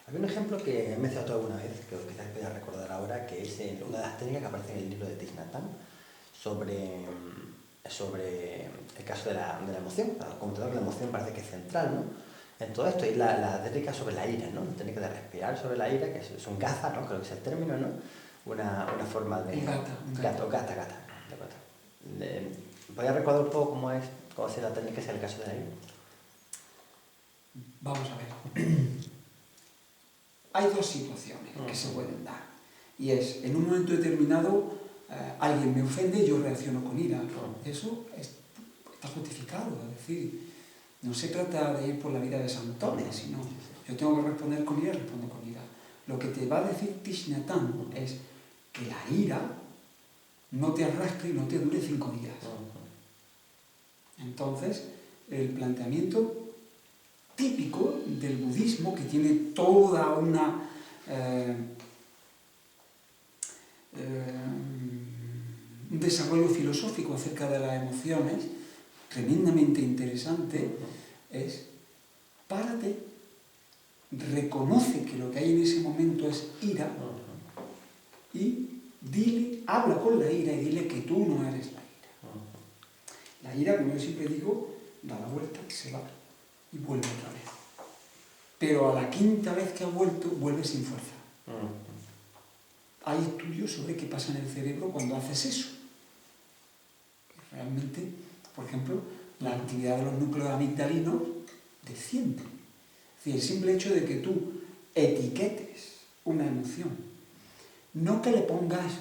Había un ejemplo que he mencionado alguna vez, que quizás podía recordar ahora, que es una de las técnicas que aparece en el libro de Thich Nhat Hanh sobre el caso de la emoción. Como que la emoción parece que es central, ¿no? En todo esto, y la técnica sobre la ira, ¿no? La técnica de respirar sobre la ira, que es un gaza, ¿no? Creo que es el término, ¿no? Una forma de... Un gata. Gata. ¿Podría recordar un poco cómo es la técnica en el caso de la ira? Vamos a ver. Hay dos situaciones que se pueden dar. Y es, en un momento determinado, alguien me ofende y yo reacciono con ira. Eso está justificado. Es decir, no se trata de ir por la vida de santones, sino yo tengo que responder con ira, respondo con ira. Lo que te va a decir Thich Nhat Hanh es que la ira no te arrastre y no te dure 5 días. Entonces, el planteamiento típico del budismo, que tiene toda una un desarrollo filosófico acerca de las emociones tremendamente interesante, es párate, reconoce que lo que hay en ese momento es ira y dile, habla con la ira y dile que tú no eres la ira. La ira, como yo siempre digo, da la vuelta, se va y vuelve otra vez. Pero a la quinta vez que ha vuelto, vuelve sin fuerza. Hay estudios sobre qué pasa en el cerebro cuando haces eso. Realmente, por ejemplo, la actividad de los núcleos amigdalinos desciende. Es decir, el simple hecho de que tú etiquetes una emoción, no que le pongas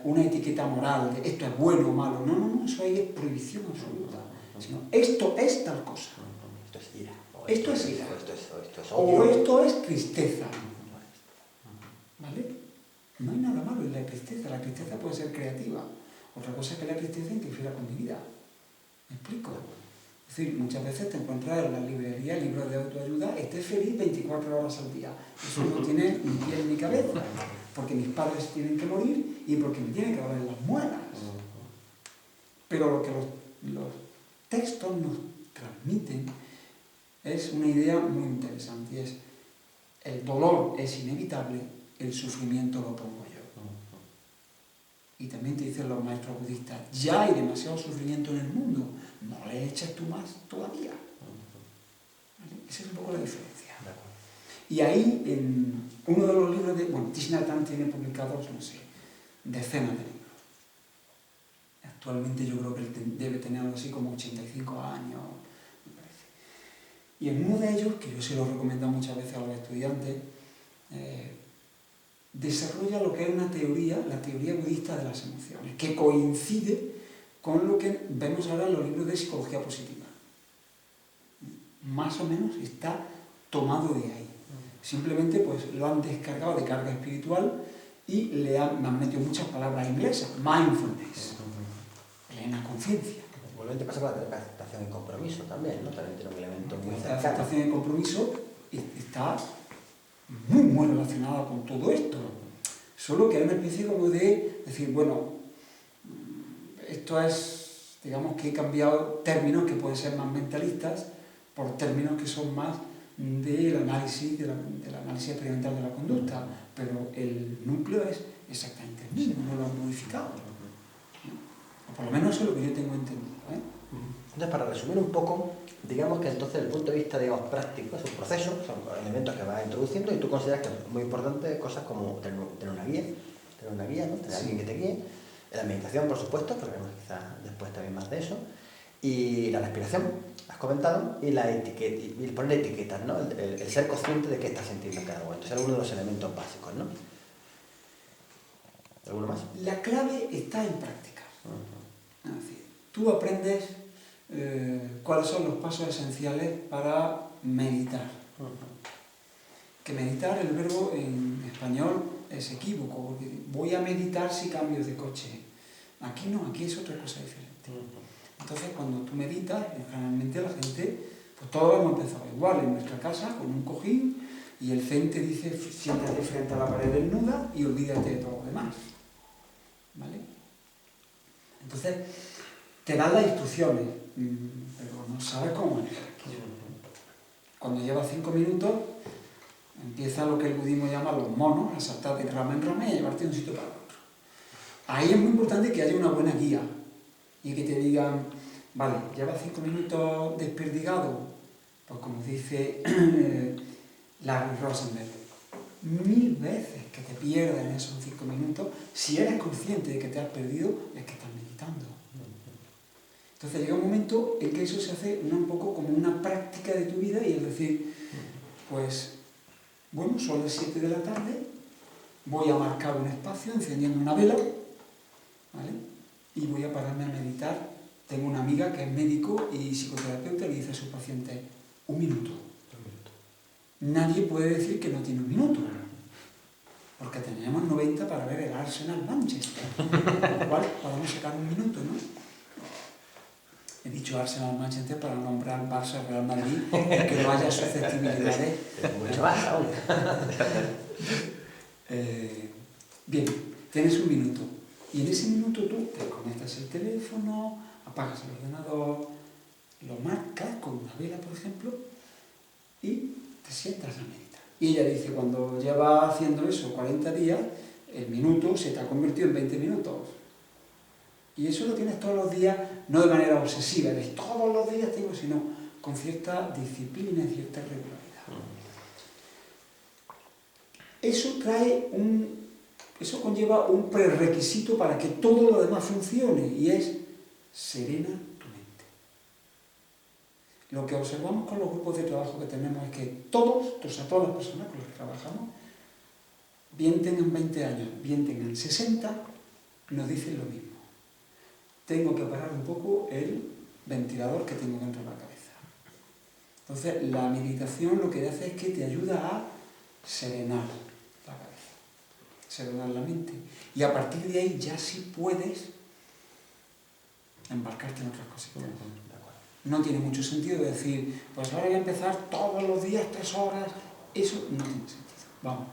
una etiqueta moral de esto es bueno o malo, no, eso ahí es prohibición absoluta, sino esto es tal cosa. Esto es ira. Esto es ira. O esto es tristeza. ¿Vale? No hay nada malo en la tristeza puede ser creativa. Otra cosa es que la tristeza interfiera con mi vida. ¿Me explico? Es decir, muchas veces te encuentras en la librería libros de autoayuda, estés feliz 24 horas al día. Eso no tiene ni pie ni cabeza, porque mis padres tienen que morir y porque me tienen que doler las muelas. Pero lo que los textos nos transmiten es una idea muy interesante, y es el dolor es inevitable, el sufrimiento lo pongo yo. Y también te dicen los maestros budistas, ya hay demasiado sufrimiento en el mundo, no le eches tú más todavía. ¿Vale? Esa es un poco la diferencia. Y ahí, en uno de los libros Thich Nhat Hanh tiene publicados, no sé, decenas de libros. Actualmente yo creo que él debe tener algo así como 85 años, me parece. Y en uno de ellos, que yo se lo recomiendo muchas veces a los estudiantes, desarrolla lo que es una teoría, la teoría budista de las emociones, que coincide con lo que vemos ahora en los libros de psicología positiva. Más o menos está tomado de ahí. Simplemente pues lo han descargado de carga espiritual y me han metido muchas palabras inglesas. Mindfulness, plena conciencia. Igualmente pasa con la aceptación y compromiso también, ¿no? También tiene un elemento muy cercano. La aceptación y compromiso está muy relacionada con todo esto. Solo que hay una especie como de decir, bueno, esto es, digamos que he cambiado términos que pueden ser más mentalistas por términos que son más del análisis, del análisis experimental de la conducta, pero el núcleo es exactamente el mismo, no lo han modificado. O por lo menos eso es lo que yo tengo entendido. Entonces, para resumir un poco, digamos que entonces, desde el punto de vista, digamos, práctico, es un proceso, son elementos que vas introduciendo y tú consideras que es muy importante cosas como tener una guía, ¿no? Tener alguien que te guíe, la meditación, por supuesto, porque quizás después también más de eso, y la respiración, has comentado, y la etiqueta, y poner etiquetas, ¿no? El ser consciente de qué estás sintiendo en cada momento, es alguno de los elementos básicos, ¿no? ¿Alguno más? La clave está en práctica. Es decir, tú aprendes cuáles son los pasos esenciales para meditar. Que meditar, el verbo en español es equívoco, porque voy a meditar si cambio de coche. Aquí no, aquí es otra cosa diferente. Entonces, cuando tú meditas, generalmente la gente, pues todos hemos empezado igual, en nuestra casa, con un cojín, y el zen te dice, siéntate frente a la pared desnuda y olvídate de todo lo demás. ¿Vale? Entonces, te dan las instrucciones, pero no sabes cómo manejar aquello. Cuando lleva 5 minutos, empieza lo que el budismo llama los monos, a saltar de rama en rama y a llevarte de un sitio para otro. Ahí es muy importante que haya una buena guía y que te digan, vale, lleva 5 minutos desperdigado, pues como dice Larry Rosenberg, 1000 veces que te pierdas en esos 5 minutos, si eres consciente de que te has perdido, es que estás meditando. Entonces llega un momento en que eso se hace un poco como una práctica de tu vida y es decir, pues, bueno, son las 7 de la tarde, voy a marcar un espacio encendiendo una vela, ¿vale? Y voy a pararme a meditar. Tengo una amiga que es médico y psicoterapeuta y dice a sus pacientes, 1 minuto. Nadie puede decir que no tiene 1 minuto, porque tenemos 90 para ver el Arsenal Manchester, con lo cual podemos sacar 1 minuto, ¿no? He dicho Arsenal Manchester para nombrar Barça Real Madrid, que no haya susceptibilidades. Mucho más aún. Bien, tienes 1 minuto. Y en ese minuto tú te conectas el teléfono, apagas el ordenador, lo marcas con una vela, por ejemplo, y te sientas a meditar. Y ella dice, cuando lleva haciendo eso 40 días, el minuto se te ha convertido en 20 minutos. Y eso lo tienes todos los días, no de manera obsesiva, de todos los días tengo, sino con cierta disciplina y cierta regularidad. Eso conlleva un prerequisito para que todo lo demás funcione, y es serena tu mente. Lo que observamos con los grupos de trabajo que tenemos es que todas las personas con las que trabajamos, bien tengan 20 años, bien tengan 60, nos dicen lo mismo. Tengo que parar un poco el ventilador que tengo dentro de la cabeza. Entonces, la meditación lo que hace es que te ayuda a serenar la cabeza, serenar la mente. Y a partir de ahí ya sí puedes embarcarte en otras cositas. No tiene mucho sentido decir, pues ahora voy a empezar todos los días 3 horas. Eso no tiene sentido. Vamos.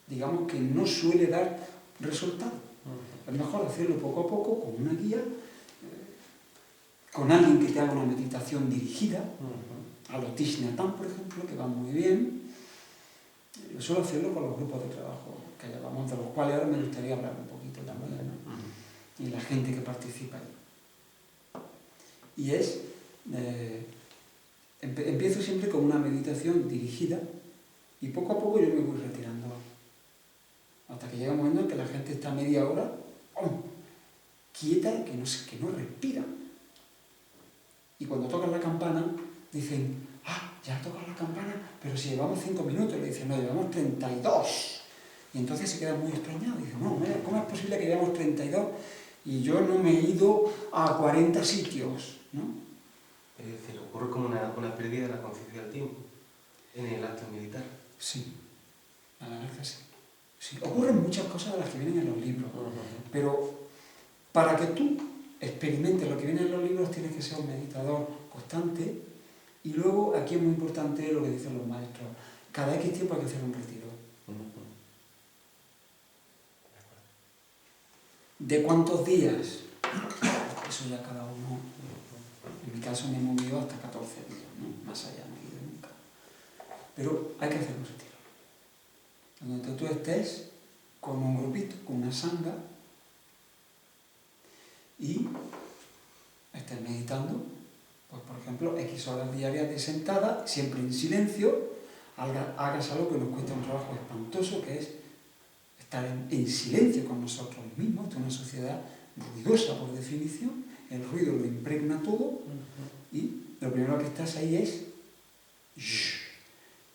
Digamos que no suele dar resultado. Es mejor hacerlo poco a poco, con una guía, con alguien que te haga una meditación dirigida, a los Thich Nhat Hanh, por ejemplo, que van muy bien. Yo suelo hacerlo con los grupos de trabajo que llevamos, de los cuales ahora me gustaría hablar un poquito también, ¿no? Y la gente que participa ahí. Y empiezo siempre con una meditación dirigida y poco a poco yo me voy retirando. Hasta que llega un momento en que la gente está media hora quieta, que no respira. Y cuando tocan la campana, dicen, ya tocan la campana, pero si llevamos 5 minutos. Le dicen, no, llevamos 32. Y entonces se quedan muy extrañados. Dicen, no, ¿cómo es posible que llevamos 32 y yo no me he ido a 40 sitios? ¿No? Es decir, ocurre como una pérdida de la conciencia del tiempo en el acto militar. Sí, a la verdad sí. Sí, ocurren muchas cosas de las que vienen en los libros, pero para que tú experimentes lo que viene en los libros tienes que ser un meditador constante. Y luego, aquí es muy importante lo que dicen los maestros, cada X tiempo hay que hacer un retiro. ¿De cuántos días? Eso ya cada uno. En mi caso me he movido hasta 14 días, ¿no? Más allá no he ido nunca. Pero hay que hacer un retiro. Donde tú estés con un grupito, con una sangha, y estés meditando, pues por ejemplo, X horas diarias de sentada, siempre en silencio, hagas algo que nos cuesta un trabajo espantoso, que es estar en silencio con nosotros mismos. Esta es una sociedad ruidosa por definición, el ruido lo impregna todo, y lo primero que estás ahí es,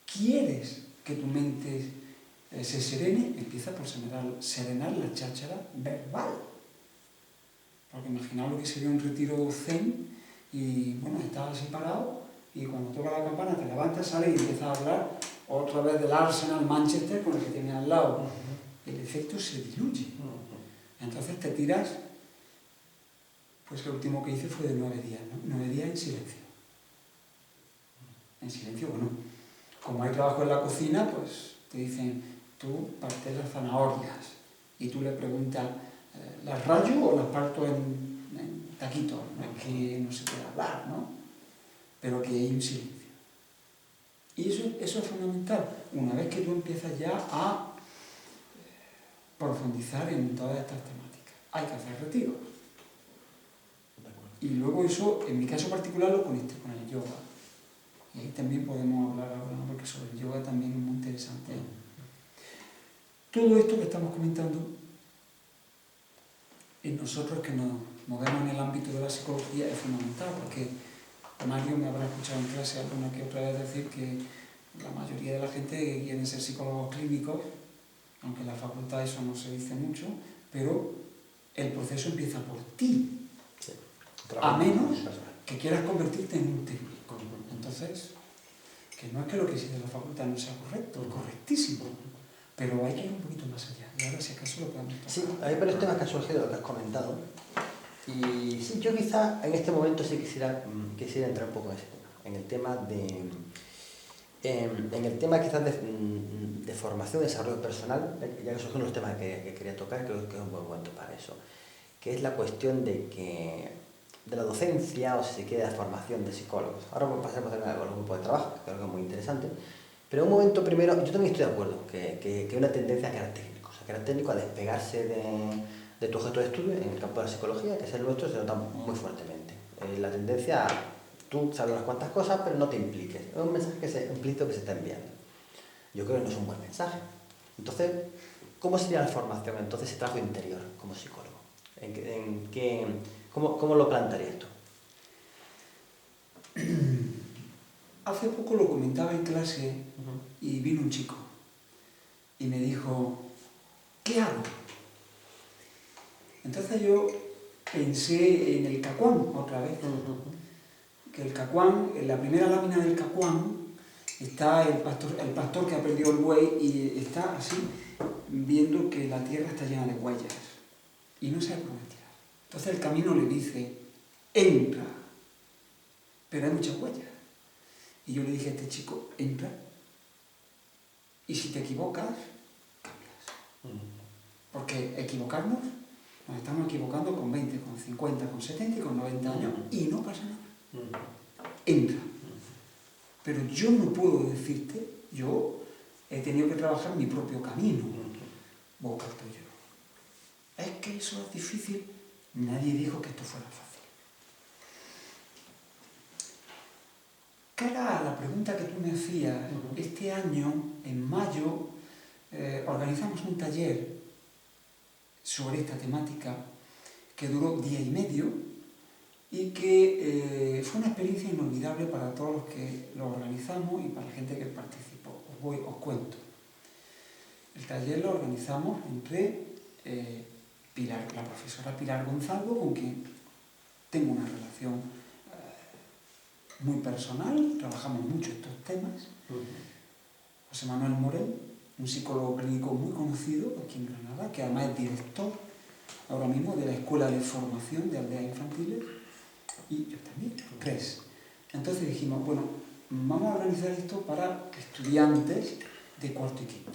¿quieres que tu mente se serene? Empieza por serenar la cháchara verbal. Porque imaginaos lo que sería un retiro zen y, bueno, estás así parado y cuando toca la campana te levantas, sales y empiezas a hablar otra vez del Arsenal Manchester con el que tienes al lado. El efecto se diluye. Entonces te tiras, pues lo último que hice fue de 9 días, ¿no? 9 días en silencio. En silencio, bueno, como hay trabajo en la cocina, pues te dicen, tú partes las zanahorias y tú le preguntas, ¿las rayo o las parto en taquitos? No es que no se pueda hablar, ¿no? Pero que hay un silencio. Y eso es fundamental, una vez que tú empiezas ya a profundizar en todas estas temáticas. Hay que hacer retiros. Y luego eso, en mi caso particular, lo conecté con el yoga. Y ahí también podemos hablar ahora, ¿no? Porque sobre el yoga también es muy interesante. Todo esto que estamos comentando, en nosotros que nos movemos en el ámbito de la psicología, es fundamental, porque Mario me habrá escuchado en clase alguna que otra vez decir que la mayoría de la gente quiere ser psicólogos clínicos, aunque en la facultad eso no se dice mucho, pero el proceso empieza por ti. Sí. A menos que quieras convertirte en un técnico. Entonces, que no es que lo que existe en la facultad no sea correcto, es correctísimo, pero hay que ir un poquito más allá. Y ahora, si acaso, lo podemos tocar. Sí, hay varios temas que han surgido, lo que has comentado. Y sí, yo quizá en este momento sí quisiera entrar un poco en ese tema, en el tema quizás de formación, desarrollo personal, ya que surgen los temas que quería tocar, creo que es un buen momento para eso, que es la cuestión de la docencia, o si se quiere, de la formación de psicólogos. Ahora vamos a pasar a los grupos de trabajo, que creo que es muy interesante, pero un momento primero, yo también estoy de acuerdo, que hay una tendencia a que era técnico, a despegarse de tu objeto de estudio en el campo de la psicología, que es el nuestro, se nota muy fuertemente. La tendencia a tú sabes unas cuantas cosas, pero no te impliques. Es un mensaje implícito que se está enviando. Yo creo que no es un buen mensaje. Entonces, ¿cómo sería la formación, entonces, ese trabajo interior como psicólogo? ¿Cómo lo plantearías tú? Hace poco lo comentaba en clase y vino un chico y me dijo, ¿qué hago? Entonces yo pensé en el Cacuán otra vez. Que el Cacuán, en la primera lámina del Cacuán, está el pastor que ha perdido el buey y está así, viendo que la tierra está llena de huellas y no sabe por dónde tirar. Entonces el camino le dice, entra, pero hay muchas huellas. Y yo le dije a este chico, entra, y si te equivocas, cambias. Porque equivocarnos, nos estamos equivocando con 20, con 50, con 70 y con 90 años, y no pasa nada. Entra. Pero yo no puedo decirte, yo he tenido que trabajar mi propio camino, busca el tuyo. Es que eso es difícil, nadie dijo que esto fuera fácil. Cara a la pregunta que tú me hacías, este año, en mayo, organizamos un taller sobre esta temática que duró 1 día y medio y que fue una experiencia inolvidable para todos los que lo organizamos y para la gente que participó. Os cuento. El taller lo organizamos entre la profesora Pilar Gonzalo, con quien tengo una relación muy personal, trabajamos mucho estos temas, José Manuel Morel, un psicólogo clínico muy conocido aquí en Granada, que además es director ahora mismo de la Escuela de Formación de Aldeas Infantiles, y yo también, 3. Entonces dijimos, bueno, vamos a organizar esto para estudiantes de 4º y 5º.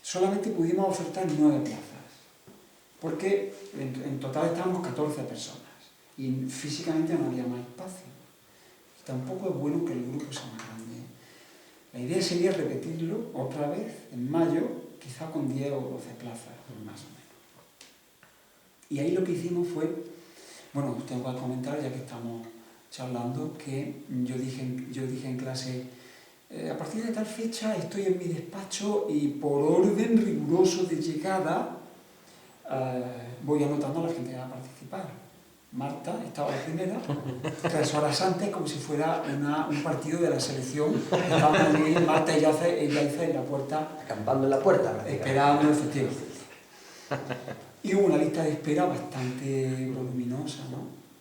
Solamente pudimos ofertar 9 plazas, porque en total estábamos 14 personas, y físicamente no había más espacio. Tampoco es bueno que el grupo sea más grande. La idea sería repetirlo otra vez en mayo, quizá con 10 o 12 plazas, más o menos. Y ahí lo que hicimos fue, bueno, tengo que comentar, ya que estamos charlando, que yo dije en clase, a partir de tal fecha estoy en mi despacho y por orden riguroso de llegada voy anotando a la gente que va a participar. Marta estaba la primera, 3 horas antes, como si fuera un partido de la selección. Estábamos allí, Marta y Yaiza en la puerta. Acampando en la puerta. Esperando, efectivamente. Y hubo una lista de espera bastante voluminosa, ¿no?